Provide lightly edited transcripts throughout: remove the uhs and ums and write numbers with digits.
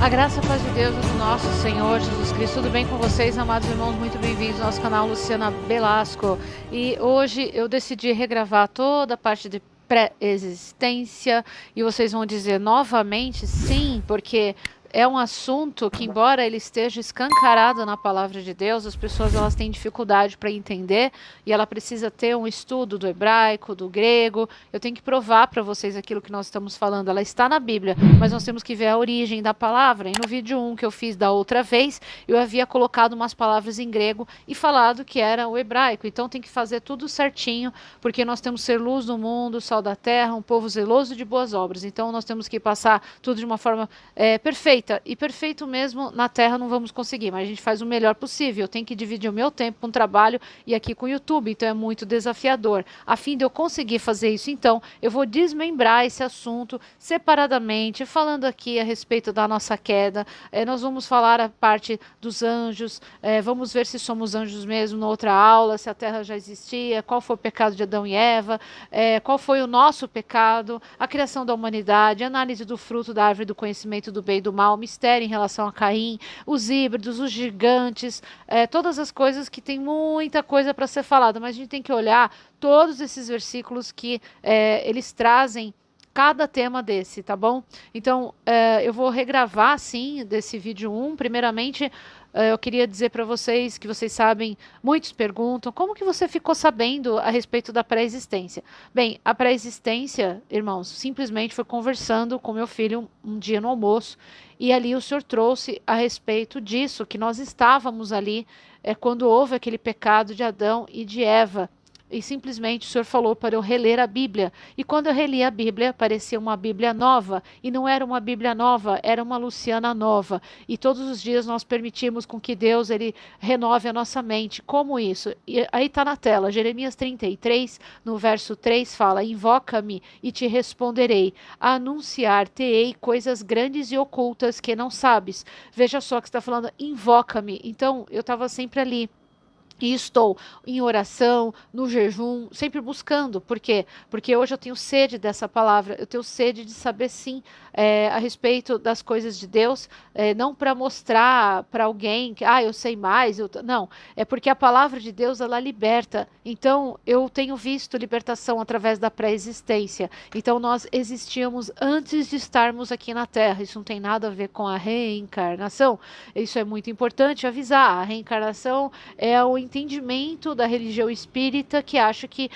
A graça e a paz de Deus do nosso Senhor Jesus Cristo. Tudo bem com vocês, amados irmãos? Muito bem-vindos ao nosso canal Luciana Belasco. E hoje eu decidi regravar toda a parte de pré-existência. E vocês vão dizer novamente sim, porque é um assunto que, embora ele esteja escancarado na palavra de Deus, as pessoas elas têm dificuldade para entender e ela precisa ter um estudo do hebraico, do grego. Eu tenho que provar para vocês aquilo que nós estamos falando. Ela está na Bíblia, mas nós temos que ver a origem da palavra. E no vídeo 1 que eu fiz da outra vez, eu havia colocado umas palavras em grego e falado que era o hebraico. Então tem que fazer tudo certinho, porque nós temos que ser luz do mundo, sal da terra, um povo zeloso de boas obras. Então nós temos que passar tudo de uma forma perfeita. E perfeito mesmo na Terra não vamos conseguir, mas a gente faz o melhor possível. Eu tenho que dividir o meu tempo com o trabalho e aqui com o YouTube, então é muito desafiador. A fim de eu conseguir fazer isso, então, eu vou desmembrar esse assunto separadamente, falando aqui a respeito da nossa queda. Nós vamos falar a parte dos anjos, vamos ver se somos anjos mesmo na outra aula, se a Terra já existia, qual foi o pecado de Adão e Eva, qual foi o nosso pecado, a criação da humanidade, análise do fruto da árvore do conhecimento do bem e do mal, mistério em relação a Caim, os híbridos, os gigantes, todas as coisas que tem muita coisa para ser falada, mas a gente tem que olhar todos esses versículos que eles trazem cada tema desse, tá bom? Então, eu vou regravar, sim, desse vídeo 1. Primeiramente, eu queria dizer para vocês que vocês sabem, muitos perguntam, como que você ficou sabendo a respeito da pré-existência? Bem, a pré-existência, irmãos, simplesmente foi conversando com meu filho um dia no almoço, e ali o Senhor trouxe a respeito disso, que nós estávamos ali quando houve aquele pecado de Adão e de Eva. E simplesmente o Senhor falou para eu reler a Bíblia. E quando eu reli a Bíblia, parecia uma Bíblia nova. E não era uma Bíblia nova, era uma Luciana nova. E todos os dias nós permitimos com que Deus ele renove a nossa mente. Como isso? E aí está na tela, Jeremias 33, no verso 3, fala: invoca-me e te responderei. Anunciar-te-ei coisas grandes e ocultas que não sabes. Veja só que está falando, invoca-me. Então, eu estava sempre ali. E estou em oração, no jejum, sempre buscando. Por quê? Porque hoje eu tenho sede dessa palavra, eu tenho sede de saber sim a respeito das coisas de Deus, não para mostrar para alguém que eu sei mais, não, é porque a palavra de Deus ela liberta. Então eu tenho visto libertação através da pré-existência. Então nós existíamos antes de estarmos aqui na Terra. Isso não tem nada a ver com a reencarnação. Isso é muito importante avisar. A reencarnação é o entendimento da religião espírita que acha que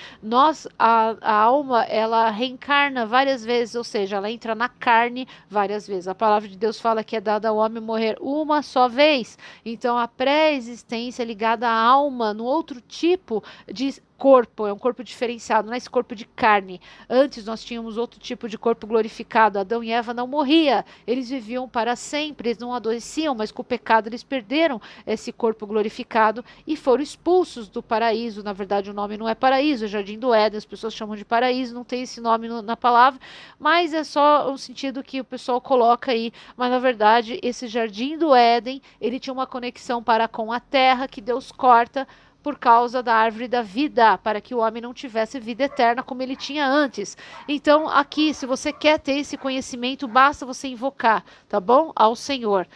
a alma, ela reencarna várias vezes, ou seja, ela entra na carne várias vezes. A palavra de Deus fala que é dada ao homem morrer uma só vez. Então, a pré-existência é ligada à alma, no outro tipo de corpo, é um corpo diferenciado, não é esse corpo de carne. Antes nós tínhamos outro tipo de corpo glorificado. Adão e Eva não morriam, eles viviam para sempre, eles não adoeciam, mas com o pecado eles perderam esse corpo glorificado e foram expulsos do paraíso. Na verdade o nome não é paraíso, é Jardim do Éden, as pessoas chamam de paraíso, não tem esse nome na palavra, mas é só um sentido que o pessoal coloca aí, mas na verdade esse Jardim do Éden, ele tinha uma conexão para com a terra que Deus corta por causa da árvore da vida, para que o homem não tivesse vida eterna como ele tinha antes. Então, aqui, se você quer ter esse conhecimento, basta você invocar, tá bom? Ao Senhor.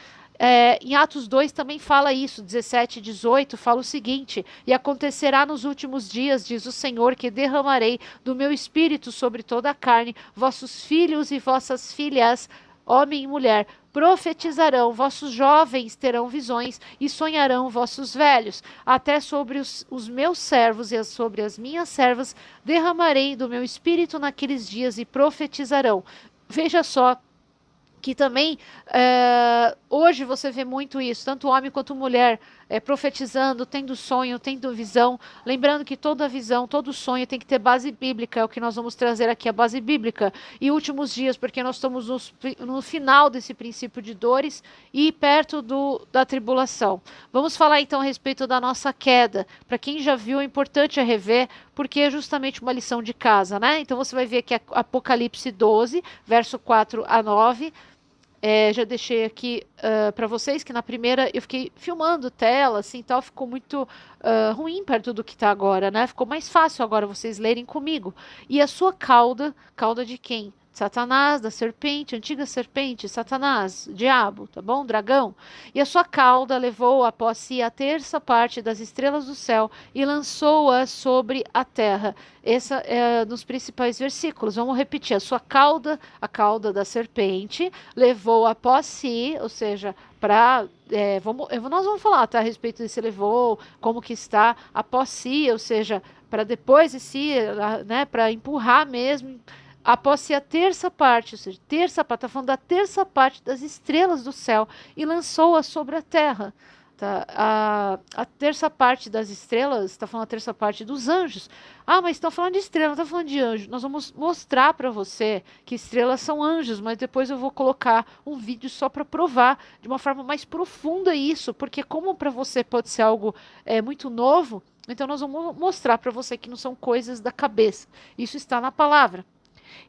Em Atos 2 também fala isso, 17 e 18, fala o seguinte: e acontecerá nos últimos dias, diz o Senhor, que derramarei do meu espírito sobre toda a carne, vossos filhos e vossas filhas, homem e mulher, profetizarão, vossos jovens terão visões e sonharão vossos velhos. Até sobre os meus servos e sobre as minhas servas derramarei do meu espírito naqueles dias e profetizarão. Veja só que também hoje você vê muito isso, tanto homem quanto mulher profetizando, tendo sonho, tendo visão. Lembrando que toda visão, todo sonho tem que ter base bíblica, é o que nós vamos trazer aqui, a base bíblica. E últimos dias, porque nós estamos no final desse princípio de dores e perto da tribulação. Vamos falar então a respeito da nossa queda. Para quem já viu, é importante rever, porque é justamente uma lição de casa, né? Então você vai ver que Apocalipse 12, verso 4 a 9, já deixei aqui para vocês que na primeira eu fiquei filmando tela, assim, tal, ficou muito ruim perto do que está agora, né? Ficou mais fácil agora vocês lerem comigo. E a sua cauda de quem? Satanás, da serpente, antiga serpente, Satanás, diabo, tá bom? Dragão. E a sua cauda levou após si a terça parte das estrelas do céu e lançou-a sobre a terra. Essa é nos principais versículos. Vamos repetir. A sua cauda, a cauda da serpente, levou após si, ou seja, para nós vamos falar, tá, a respeito desse levou, como que está após si, ou seja, para depois de si, né, para empurrar mesmo, após si a terça parte, ou seja, terça parte, está falando da terça parte das estrelas do céu e lançou-a sobre a terra. Tá? A terça parte das estrelas, está falando a terça parte dos anjos. Ah, mas estão falando de estrela, não está falando de anjo. Nós vamos mostrar para você que estrelas são anjos, mas depois eu vou colocar um vídeo só para provar de uma forma mais profunda isso, porque como para você pode ser algo muito novo, então nós vamos mostrar para você que não são coisas da cabeça. Isso está na palavra.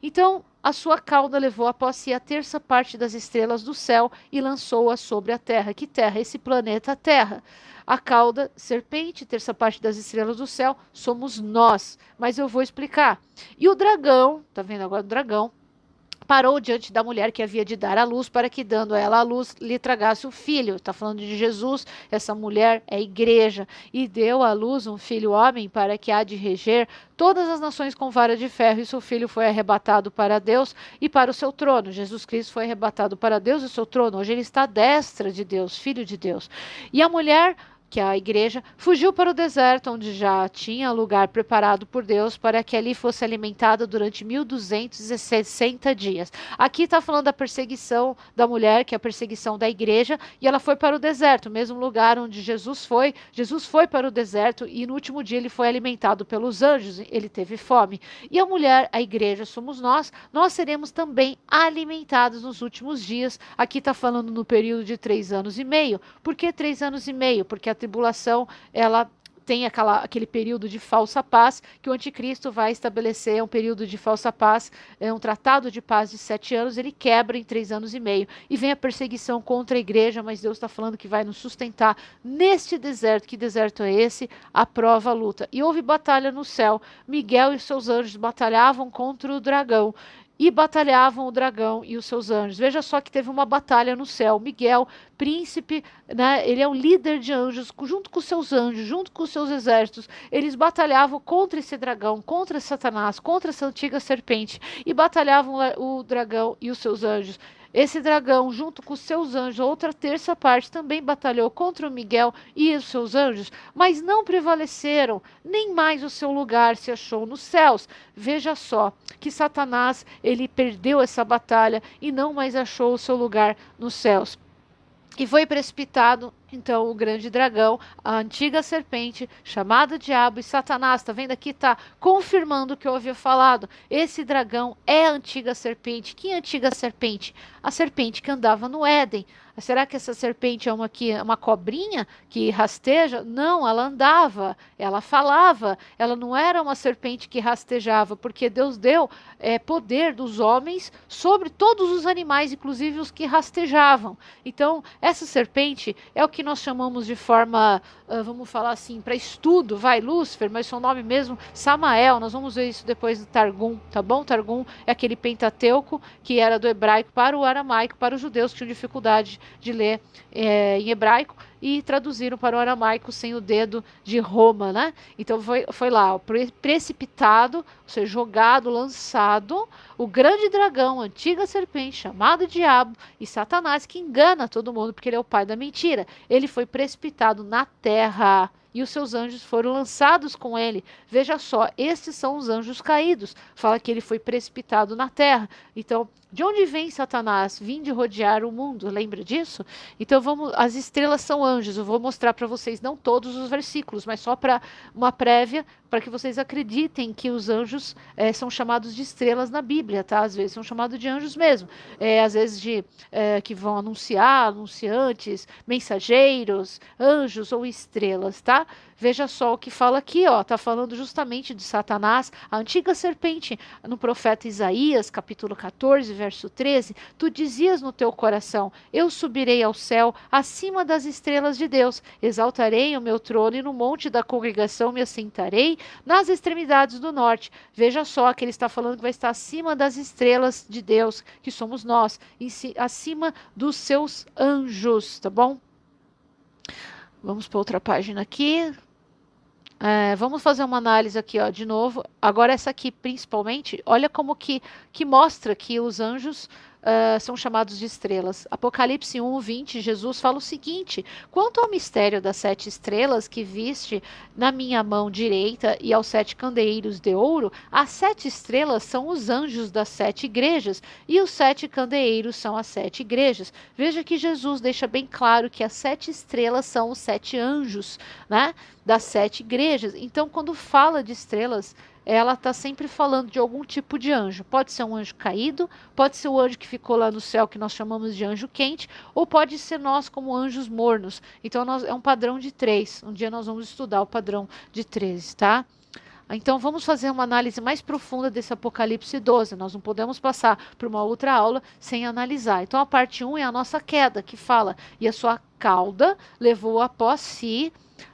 Então, a sua cauda levou após si a terça parte das estrelas do céu e lançou-a sobre a terra. Que terra? Esse planeta Terra. A cauda, serpente, terça parte das estrelas do céu, somos nós. Mas eu vou explicar. E o dragão, tá vendo agora o dragão? Parou diante da mulher que havia de dar à luz, para que, dando a ela a luz, lhe tragasse o filho. Está falando de Jesus, essa mulher é a igreja. E deu à luz um filho homem, para que há de reger todas as nações com vara de ferro, e seu filho foi arrebatado para Deus e para o seu trono. Jesus Cristo foi arrebatado para Deus e o seu trono. Hoje ele está à destra de Deus, filho de Deus. E a mulher, que a igreja, fugiu para o deserto, onde já tinha lugar preparado por Deus para que ali fosse alimentada durante 1260 dias. Aqui está falando da perseguição da mulher, que é a perseguição da igreja, e ela foi para o deserto, o mesmo lugar onde Jesus foi. Jesus foi para o deserto e no último dia ele foi alimentado pelos anjos, ele teve fome. E a mulher, a igreja, somos nós seremos também alimentados nos últimos dias. Aqui está falando no período de 3 anos e meio. Por que 3 anos e meio? Porque a tribulação, ela tem aquele período de falsa paz, que o anticristo vai estabelecer um período de falsa paz, um tratado de paz de 7 anos, ele quebra em 3 anos e meio, e vem a perseguição contra a igreja, mas Deus está falando que vai nos sustentar neste deserto. Que deserto é esse? A prova, a luta. E houve batalha no céu, Miguel e seus anjos batalhavam contra o dragão, e batalhavam o dragão e os seus anjos. Veja só que teve uma batalha no céu. Miguel, príncipe, né, ele é o líder de anjos, junto com seus anjos, junto com seus exércitos. Eles batalhavam contra esse dragão, contra Satanás, contra essa antiga serpente. E batalhavam o dragão e os seus anjos. Esse dragão, junto com os seus anjos, a outra terça parte, também batalhou contra o Miguel e os seus anjos, mas não prevaleceram, nem mais o seu lugar se achou nos céus. Veja só que Satanás, ele perdeu essa batalha e não mais achou o seu lugar nos céus. E foi precipitado, então, o grande dragão, a antiga serpente, chamada Diabo e Satanás. Está vendo aqui? Está confirmando o que eu havia falado. Esse dragão é a antiga serpente. Que antiga serpente? A serpente que andava no Éden. Será que essa serpente é uma cobrinha que rasteja? Não, ela andava, ela falava. Ela não era uma serpente que rastejava, porque Deus deu poder dos homens sobre todos os animais, inclusive os que rastejavam. Então, essa serpente é o que nós chamamos de forma, vamos falar assim, para estudo, Lúcifer, mas seu nome mesmo, Samael. Nós vamos ver isso depois do Targum, tá bom? Targum é aquele Pentateuco que era do hebraico para o aramaico, para os judeus que tinham dificuldade de ler em hebraico, e traduziram para o aramaico sem o dedo de Roma, né? Então foi lá, precipitado, ou seja, jogado, lançado, o grande dragão, a antiga serpente, chamado Diabo e Satanás, que engana todo mundo, porque ele é o pai da mentira. Ele foi precipitado na terra e os seus anjos foram lançados com ele. Veja só, estes são os anjos caídos. Fala que ele foi precipitado na terra. Então, de onde vem Satanás? Vim de rodear o mundo, lembra disso? Então, as estrelas são anjos. Eu vou mostrar para vocês, não todos os versículos, mas só para uma prévia, para que vocês acreditem que os anjos são chamados de estrelas na Bíblia, tá? Às vezes são chamados de anjos mesmo. Às vezes que vão anunciar, anunciantes, mensageiros, anjos ou estrelas, tá? tá? Veja só o que fala aqui, ó, tá falando justamente de Satanás, a antiga serpente, no profeta Isaías, capítulo 14, verso 13, tu dizias no teu coração, eu subirei ao céu, acima das estrelas de Deus, exaltarei o meu trono e no monte da congregação me assentarei nas extremidades do norte. Veja só que ele está falando que vai estar acima das estrelas de Deus, que somos nós, acima dos seus anjos, tá bom? Vamos para outra página aqui. Vamos fazer uma análise aqui, ó, de novo. Agora essa aqui, principalmente, olha como que mostra que os anjos são chamados de estrelas. Apocalipse 1, 20, Jesus fala o seguinte, quanto ao mistério das 7 estrelas que viste na minha mão direita e aos 7 candeeiros de ouro, as 7 estrelas são os anjos das 7 igrejas e os 7 candeeiros são as 7 igrejas. Veja que Jesus deixa bem claro que as 7 estrelas são os 7 anjos, né, das 7 igrejas. Então, quando fala de estrelas, ela está sempre falando de algum tipo de anjo. Pode ser um anjo caído, pode ser o anjo que ficou lá no céu, que nós chamamos de anjo quente, ou pode ser nós como anjos mornos. Então, é um padrão de 3. Um dia nós vamos estudar o padrão de 13, tá? Então, vamos fazer uma análise mais profunda desse Apocalipse 12. Nós não podemos passar por uma outra aula sem analisar. Então, a parte 1 é a nossa queda, que fala, e a sua cauda levou após si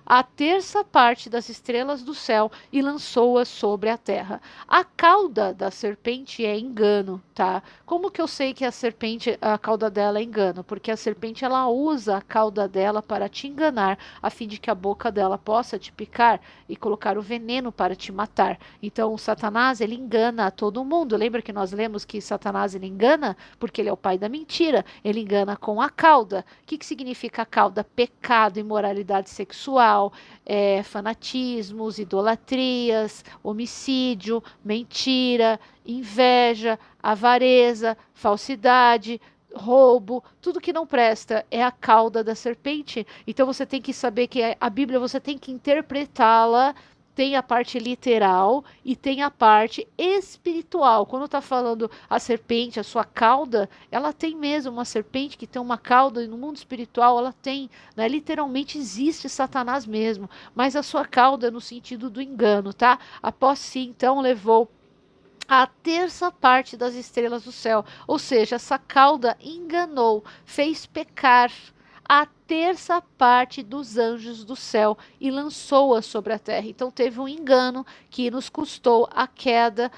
a terça parte das estrelas do céu e lançou-as sobre a terra. A cauda da serpente é engano, tá? Como que eu sei que a serpente, a cauda dela é engano? Porque a serpente, ela usa a cauda dela para te enganar, a fim de que a boca dela possa te picar e colocar o veneno para te matar. Então, o Satanás, ele engana a todo mundo. Lembra que nós lemos que Satanás, ele engana? Porque ele é o pai da mentira. Ele engana com a cauda. O que significa a cauda? Pecado, imoralidade sexual, fanatismos, idolatrias, homicídio, mentira, inveja, avareza, falsidade, roubo, tudo que não presta é a cauda da serpente. Então você tem que saber que a Bíblia, você tem que interpretá-la. Tem a parte literal e tem a parte espiritual. Quando está falando a serpente, a sua cauda, ela tem mesmo uma serpente que tem uma cauda, e no mundo espiritual ela tem, né? Literalmente existe Satanás mesmo, mas a sua cauda é no sentido do engano, tá? Após si, então, levou a terça parte das estrelas do céu, ou seja, essa cauda enganou, fez pecar a terça parte dos anjos do céu e lançou-a sobre a terra. Então teve um engano que nos custou a queda,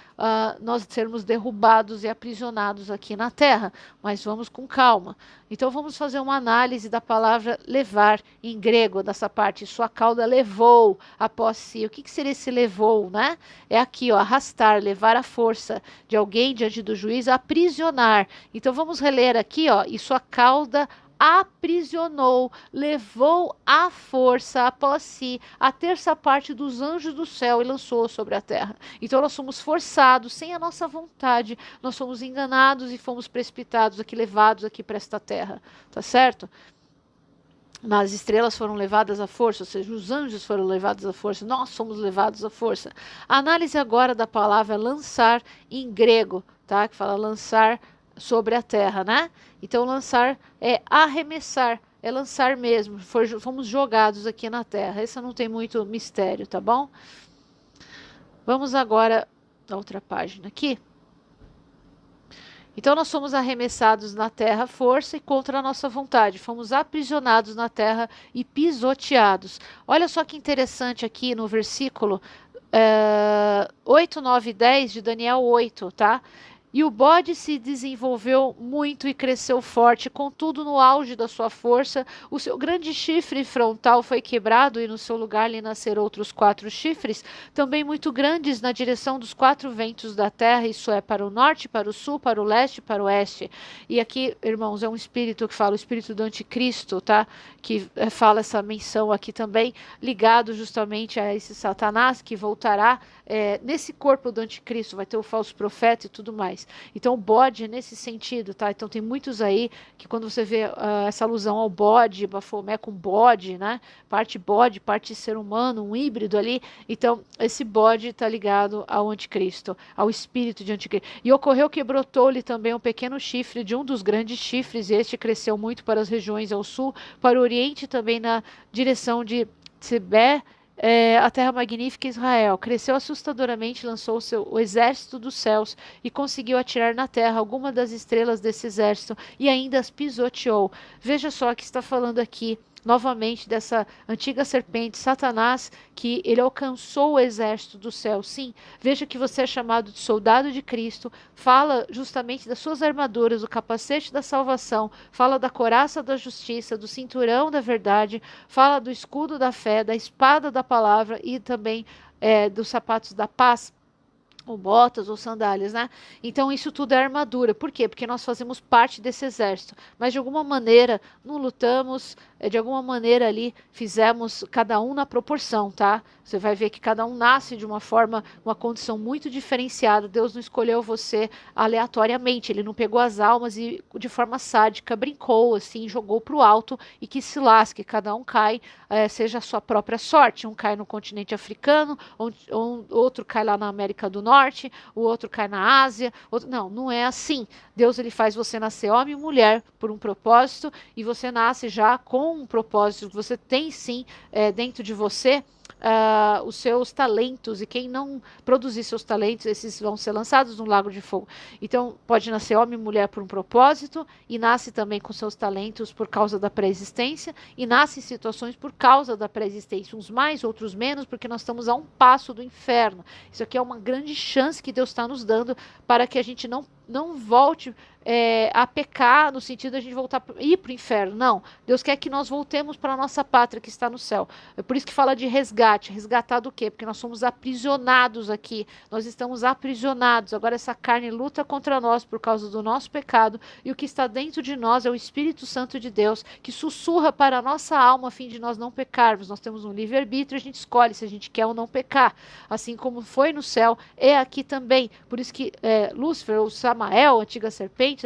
nós sermos derrubados e aprisionados aqui na terra. Mas vamos com calma. Então vamos fazer uma análise da palavra levar em grego, dessa parte. Sua cauda levou após si. O que seria esse levou, né? É aqui, ó, arrastar, levar a força de alguém diante do juiz, aprisionar. Então vamos reler aqui, ó, e sua cauda aprisionou, levou à força após si a terça parte dos anjos do céu e lançou sobre a terra. Então nós somos forçados, sem a nossa vontade, nós somos enganados e fomos precipitados aqui, levados aqui para esta terra, tá certo? As estrelas foram levadas à força, ou seja, os anjos foram levados à força, nós somos levados à força. A análise agora da palavra lançar em grego, tá? Que fala lançar sobre a terra, né? Então lançar é arremessar, é lançar mesmo, fomos jogados aqui na terra. Essa não tem muito mistério, tá bom? Vamos agora na outra página aqui. Então nós fomos arremessados na terra à força e contra a nossa vontade, fomos aprisionados na terra e pisoteados. Olha só que interessante aqui no versículo 8, 9 e 10 de Daniel 8, tá? E o bode se desenvolveu muito e cresceu forte, contudo no auge da sua força, o seu grande chifre frontal foi quebrado e no seu lugar lhe nasceram outros 4 chifres, também muito grandes na direção dos 4 ventos da terra, isso é, para o norte, para o sul, para o leste e para o oeste. E aqui, irmãos, é um espírito que fala, o espírito do anticristo, tá? Que fala essa menção aqui também, ligado justamente a esse Satanás que voltará nesse corpo do anticristo, vai ter o falso profeta e tudo mais. Então o bode é nesse sentido, tá? Então tem muitos aí que quando você vê essa alusão ao bode, Bafomé com bode, né? Parte bode, parte ser humano, um híbrido ali. Então esse bode está ligado ao anticristo, ao espírito de anticristo. E ocorreu que brotou-lhe também um pequeno chifre de um dos grandes chifres, e este cresceu muito para as regiões ao sul, para o oriente também na direção de Tsebe, a terra magnífica Israel. Cresceu assustadoramente, lançou o exército dos céus e conseguiu atirar na terra alguma das estrelas desse exército e ainda as pisoteou. Veja só que está falando aqui novamente dessa antiga serpente, Satanás, que ele alcançou o exército do céu. Sim, veja que você é chamado de soldado de Cristo, fala justamente das suas armaduras, do capacete da salvação, fala da couraça da justiça, do cinturão da verdade, fala do escudo da fé, da espada da palavra e também dos sapatos da paz, ou botas ou sandálias, né? Então isso tudo é armadura. Por quê? Porque nós fazemos parte desse exército, mas de alguma maneira não lutamos, de alguma maneira ali fizemos cada um na proporção, tá? Você vai ver que cada um nasce de uma forma, uma condição muito diferenciada. Deus não escolheu você aleatoriamente, ele não pegou as almas e de forma sádica brincou assim, jogou para o alto e que se lasque, cada um cai, seja a sua própria sorte. Um cai no continente africano, outro cai lá na América do Norte, o outro cai na Ásia. Não, não é assim. Deus ele faz você nascer homem e mulher por um propósito e você nasce já com um propósito. Você tem sim dentro de você os seus talentos, e quem não produzir seus talentos, esses vão ser lançados no lago de fogo. Então pode nascer homem e mulher por um propósito, e nasce também com seus talentos por causa da pré-existência, e nasce em situações por causa da pré-existência, uns mais, outros menos, porque nós estamos a um passo do inferno. Isso aqui é uma grande chance que Deus está nos dando para que a gente não volte a pecar, no sentido de a gente voltar ir para o inferno. Não, Deus quer que nós voltemos para a nossa pátria que está no céu. É por isso que fala de resgate. Resgatar do quê? Porque nós somos aprisionados aqui. Nós estamos aprisionados. Agora essa carne luta contra nós por causa do nosso pecado, e o que está dentro de nós é o Espírito Santo de Deus, que sussurra para a nossa alma a fim de nós não pecarmos. Nós temos um livre-arbítrio, a gente escolhe se a gente quer ou não pecar. Assim como foi no céu, é aqui também. Por isso que Lúcifer, ou Samael, a antiga serpente,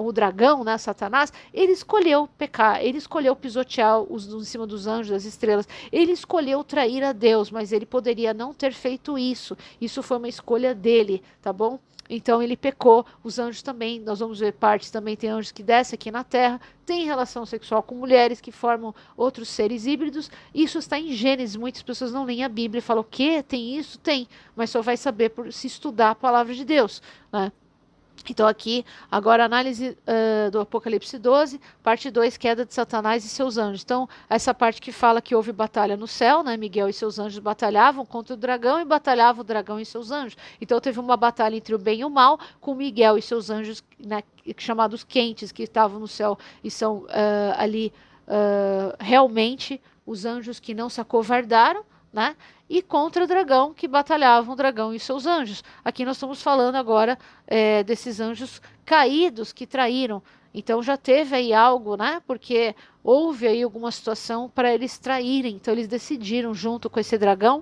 o dragão, né, Satanás, ele escolheu pecar, ele escolheu pisotear em cima dos anjos, das estrelas, ele escolheu trair a Deus, mas ele poderia não ter feito isso. Isso foi uma escolha dele, tá bom? Então ele pecou, os anjos também, nós vamos ver partes também, tem anjos que descem aqui na terra, tem relação sexual com mulheres que formam outros seres híbridos. Isso está em Gênesis, muitas pessoas não leem a Bíblia e falam, o quê? Tem isso? Tem, mas só vai saber por se estudar a palavra de Deus, né? Então aqui, agora análise do Apocalipse 12, parte 2, queda de Satanás e seus anjos. Então, essa parte que fala que houve batalha no céu, né? Miguel e seus anjos batalhavam contra o dragão e batalhava o dragão e seus anjos. Então teve uma batalha entre o bem e o mal, com Miguel e seus anjos, né, chamados quentes, que estavam no céu e são ali realmente os anjos que não se acovardaram, né? E contra o dragão, que batalhavam o dragão e seus anjos. Aqui nós estamos falando agora desses anjos caídos que traíram. Então já teve aí algo, né? Porque houve aí alguma situação para eles traírem. Então eles decidiram, junto com esse dragão,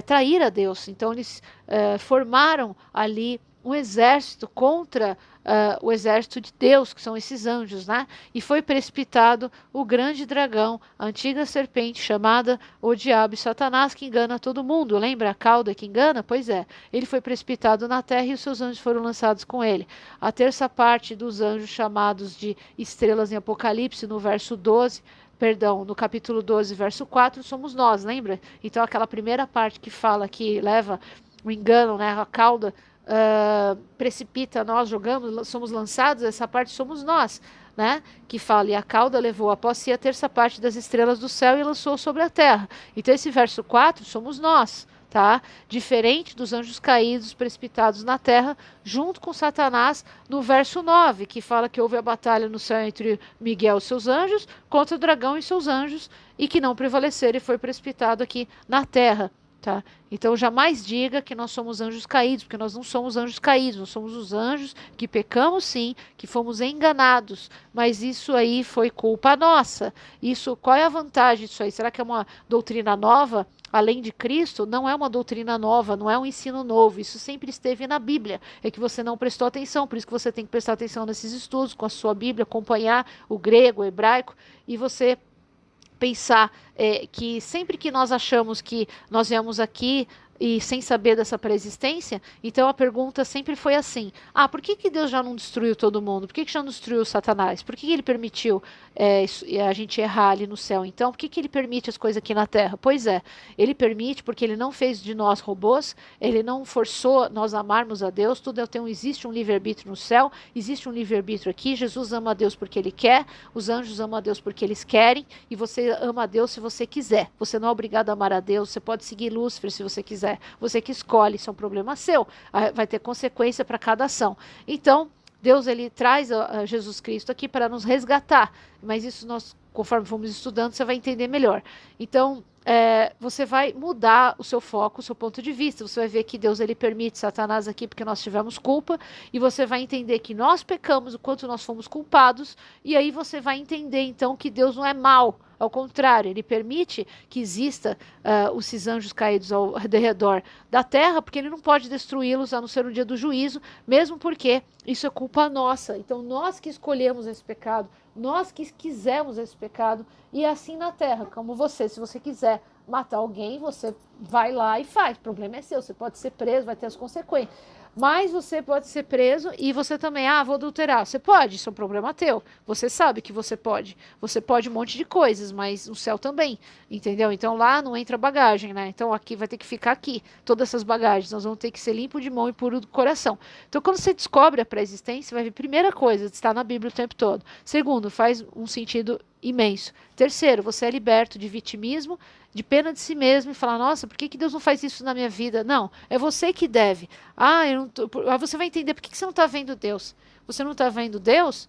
trair a Deus. Então eles formaram ali um exército contra o exército de Deus, que são esses anjos, né? E foi precipitado o grande dragão, a antiga serpente chamada o diabo e Satanás, que engana todo mundo. Lembra a cauda que engana? Pois é, ele foi precipitado na terra e os seus anjos foram lançados com ele. A terça parte dos anjos chamados de estrelas em Apocalipse, no verso 12, perdão, no capítulo 12, verso 4, somos nós, lembra? Então aquela primeira parte que fala que leva o engano, né, a cauda, precipita nós, jogamos, somos lançados, essa parte somos nós, né? Que fala, e a cauda levou após si a terça parte das estrelas do céu e lançou sobre a terra. Então esse verso 4 somos nós, tá? Diferente dos anjos caídos precipitados na terra, junto com Satanás, no verso 9, que fala que houve a batalha no céu entre Miguel e seus anjos contra o dragão e seus anjos, e que não prevaleceram e foi precipitado aqui na terra. Tá? Então jamais diga que nós somos anjos caídos, porque nós não somos anjos caídos, nós somos os anjos que pecamos sim, que fomos enganados, mas isso aí foi culpa nossa. Isso, qual é a vantagem disso aí? Será que é uma doutrina nova? Além de Cristo, não é uma doutrina nova, não é um ensino novo, isso sempre esteve na Bíblia, é que você não prestou atenção, por isso que você tem que prestar atenção nesses estudos com a sua Bíblia, acompanhar o grego, o hebraico, e você pensar que sempre que nós achamos que nós viemos aqui e sem saber dessa pré-existência, então a pergunta sempre foi assim: por que Deus já não destruiu todo mundo? Por que já não destruiu Satanás? Por que ele permitiu a gente errar ali no céu? Então, por que ele permite as coisas aqui na Terra? Pois é, ele permite porque ele não fez de nós robôs, ele não forçou nós amarmos a Deus, existe um livre-arbítrio no céu, existe um livre-arbítrio aqui, Jesus ama a Deus porque ele quer, os anjos amam a Deus porque eles querem, e você ama a Deus se você quiser. Você não é obrigado a amar a Deus, você pode seguir Lúcifer se você quiser, você que escolhe, isso é um problema seu, vai ter consequência para cada ação. Então, Deus ele traz a Jesus Cristo aqui para nos resgatar, mas isso nós, conforme fomos estudando, você vai entender melhor. Então, você vai mudar o seu foco, o seu ponto de vista. Você vai ver que Deus ele permite Satanás aqui porque nós tivemos culpa, e você vai entender que nós pecamos, o quanto nós fomos culpados, e aí você vai entender então que Deus não é mau. Ao contrário, ele permite que exista esses anjos caídos ao redor da terra, porque ele não pode destruí-los a não ser no dia do juízo, mesmo porque isso é culpa nossa. Então nós que escolhemos esse pecado, nós que quisemos esse pecado, e é assim na terra, como você, se você quiser matar alguém, você vai lá e faz, o problema é seu, você pode ser preso, vai ter as consequências. Mas você pode ser preso e você também, vou adulterar. Você pode, isso é um problema teu. Você sabe que você pode. Você pode um monte de coisas, mas no céu também, entendeu? Então lá não entra bagagem, né? Então aqui vai ter que ficar aqui, todas essas bagagens. Nós vamos ter que ser limpo de mão e puro do coração. Então quando você descobre a pré-existência, vai ver, primeira coisa, está na Bíblia o tempo todo. Segundo, faz um sentido imenso. Terceiro, você é liberto de vitimismo, de pena de si mesmo, e falar, nossa, por que Deus não faz isso na minha vida? Não, é você que deve. Você vai entender por que você não está vendo Deus. Você não está vendo Deus,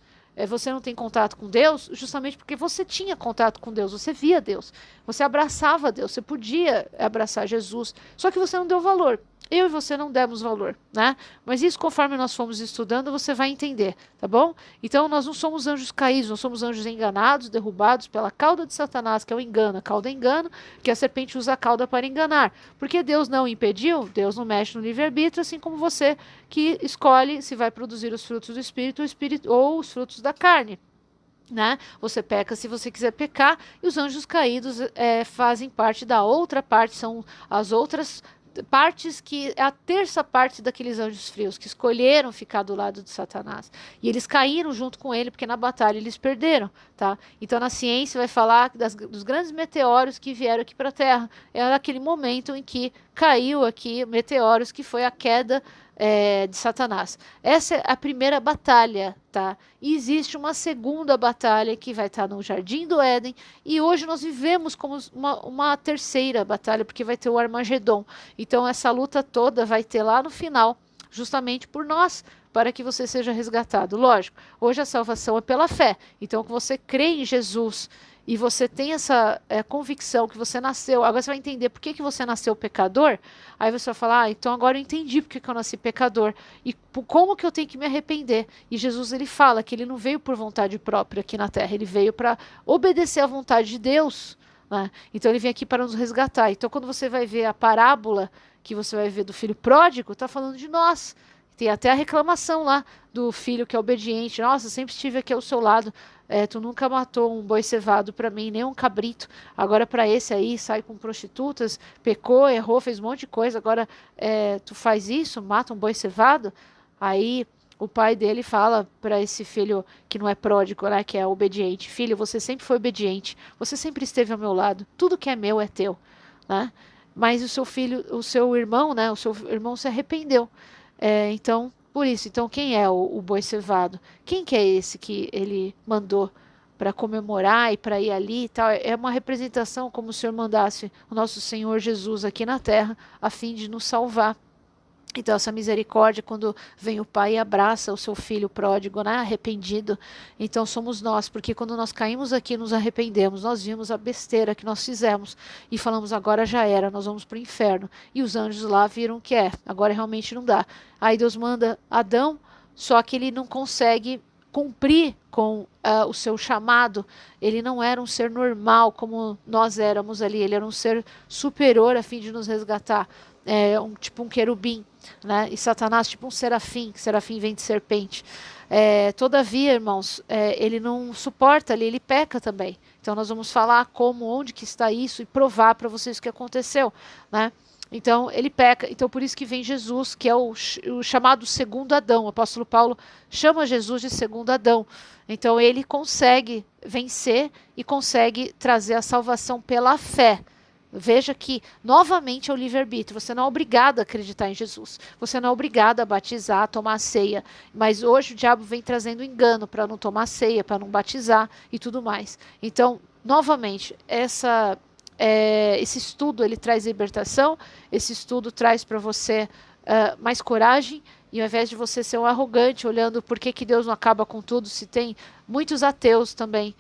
você não tem contato com Deus, justamente porque você tinha contato com Deus, você via Deus, você abraçava Deus, você podia abraçar Jesus, só que você não deu valor. Eu e você não demos valor, né? Mas isso, conforme nós fomos estudando, você vai entender, tá bom? Então, nós não somos anjos caídos, nós somos anjos enganados, derrubados pela cauda de Satanás, que é o engano. A cauda é engano, que a serpente usa a cauda para enganar. Porque Deus não impediu, Deus não mexe no livre-arbítrio, assim como você que escolhe se vai produzir os frutos do Espírito ou os frutos da carne. Né? Você peca se você quiser pecar, e os anjos caídos fazem parte da outra parte, são as outras partes, que é a terça parte daqueles anjos frios que escolheram ficar do lado de Satanás, e eles caíram junto com ele porque na batalha eles perderam, tá? Então na ciência vai falar dos grandes meteoros que vieram aqui para a Terra, é aquele momento em que caiu aqui meteoros, que foi a queda de Satanás. Essa é a primeira batalha, tá? E existe uma segunda batalha que vai estar no Jardim do Éden, e hoje nós vivemos como uma terceira batalha, porque vai ter o Armagedon. Então essa luta toda vai ter lá no final, justamente por nós, para que você seja resgatado. Lógico, hoje a salvação é pela fé. Então, que você crê em Jesus e você tem essa convicção que você nasceu, agora você vai entender por que você nasceu pecador, aí você vai falar, então agora eu entendi por que eu nasci pecador, e como que eu tenho que me arrepender. E Jesus, ele fala que ele não veio por vontade própria aqui na terra, ele veio para obedecer à vontade de Deus, né? Então ele vem aqui para nos resgatar. Então quando você vai ver a parábola que você vai ver do filho pródigo, está falando de nós. Tem até a reclamação lá do filho que é obediente. Nossa, sempre estive aqui ao seu lado. Tu nunca matou um boi cevado para mim, nem um cabrito. Agora para esse aí, sai com prostitutas, pecou, errou, fez um monte de coisa. Agora tu faz isso, mata um boi cevado. Aí o pai dele fala para esse filho que não é pródigo, né, que é obediente: filho, você sempre foi obediente, você sempre esteve ao meu lado, tudo que é meu é teu, né? Mas o seu irmão, né, o seu irmão se arrependeu. Então, por isso, então quem é o boi cevado? Quem que é esse que ele mandou para comemorar e para ir ali e tal? É uma representação como o Senhor mandasse o nosso Senhor Jesus aqui na terra, a fim de nos salvar. Então essa misericórdia, quando vem o pai e abraça o seu filho pródigo, né, arrependido, então somos nós, porque quando nós caímos aqui, nos arrependemos, nós vimos a besteira que nós fizemos e falamos, agora já era, nós vamos para o inferno. E os anjos lá viram que agora realmente não dá. Aí Deus manda Adão, só que ele não consegue cumprir com o seu chamado. Ele não era um ser normal como nós éramos ali, ele era um ser superior a fim de nos resgatar. Tipo um querubim, né? E Satanás tipo um serafim, que serafim vem de serpente. Todavia, irmãos, ele não suporta ali, ele peca também. Então nós vamos falar onde que está isso e provar para vocês o que aconteceu, né? Então ele peca, então por isso que vem Jesus, que é o chamado segundo Adão. O apóstolo Paulo chama Jesus de segundo Adão. Então ele consegue vencer e consegue trazer a salvação pela fé. Veja que, novamente, é o livre-arbítrio. Você não é obrigado a acreditar em Jesus. Você não é obrigado a batizar, a tomar a ceia. Mas hoje o diabo vem trazendo engano para não tomar a ceia, para não batizar e tudo mais. Então, novamente, esse estudo ele traz libertação. Esse estudo traz para você mais coragem. E ao invés de você ser um arrogante, olhando por que Deus não acaba com tudo, se tem muitos ateus também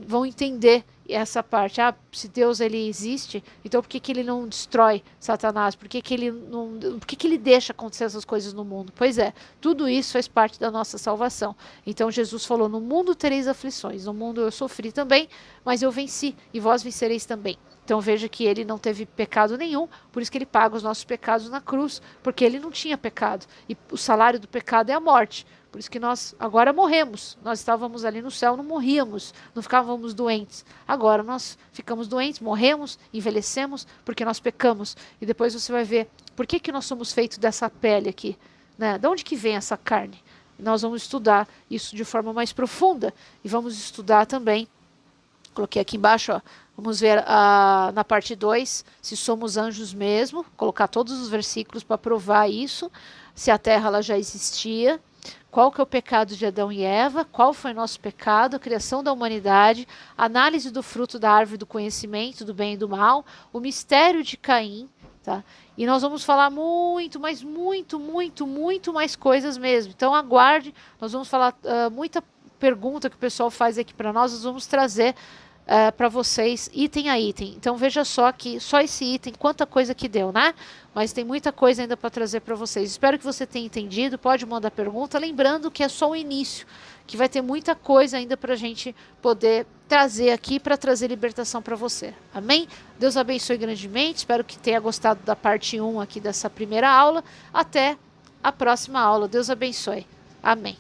vão entender essa parte. Se Deus ele existe, então por que ele não destrói Satanás? Por que ele deixa acontecer essas coisas no mundo? Pois é, tudo isso faz parte da nossa salvação. Então Jesus falou, no mundo tereis aflições, no mundo eu sofri também, mas eu venci, e vós vencereis também. Então veja que ele não teve pecado nenhum, por isso que ele paga os nossos pecados na cruz, porque ele não tinha pecado. E o salário do pecado é a morte. Por isso que nós agora morremos. Nós estávamos ali no céu, não morríamos, não ficávamos doentes. Agora nós ficamos doentes, morremos, envelhecemos, porque nós pecamos. E depois você vai ver por que nós somos feitos dessa pele aqui. Né? De onde que vem essa carne? E nós vamos estudar isso de forma mais profunda. E vamos estudar também, coloquei aqui embaixo, ó, vamos ver na parte 2, se somos anjos mesmo, colocar todos os versículos para provar isso, se a terra ela já existia, qual que é o pecado de Adão e Eva, qual foi nosso pecado, a criação da humanidade, análise do fruto da árvore do conhecimento, do bem e do mal, o mistério de Caim, tá? E nós vamos falar muito, mas muito, muito, muito mais coisas mesmo. Então aguarde, nós vamos falar muita pergunta que o pessoal faz aqui para nós vamos trazer para vocês item a item. Então veja só que só esse item, quanta coisa que deu, né? Mas tem muita coisa ainda para trazer para vocês. Espero que você tenha entendido, pode mandar pergunta, lembrando que é só o início, que vai ter muita coisa ainda para a gente poder trazer aqui, para trazer libertação para você. Amém? Deus abençoe grandemente, espero que tenha gostado da parte 1 aqui dessa primeira aula. Até a próxima aula. Deus abençoe. Amém.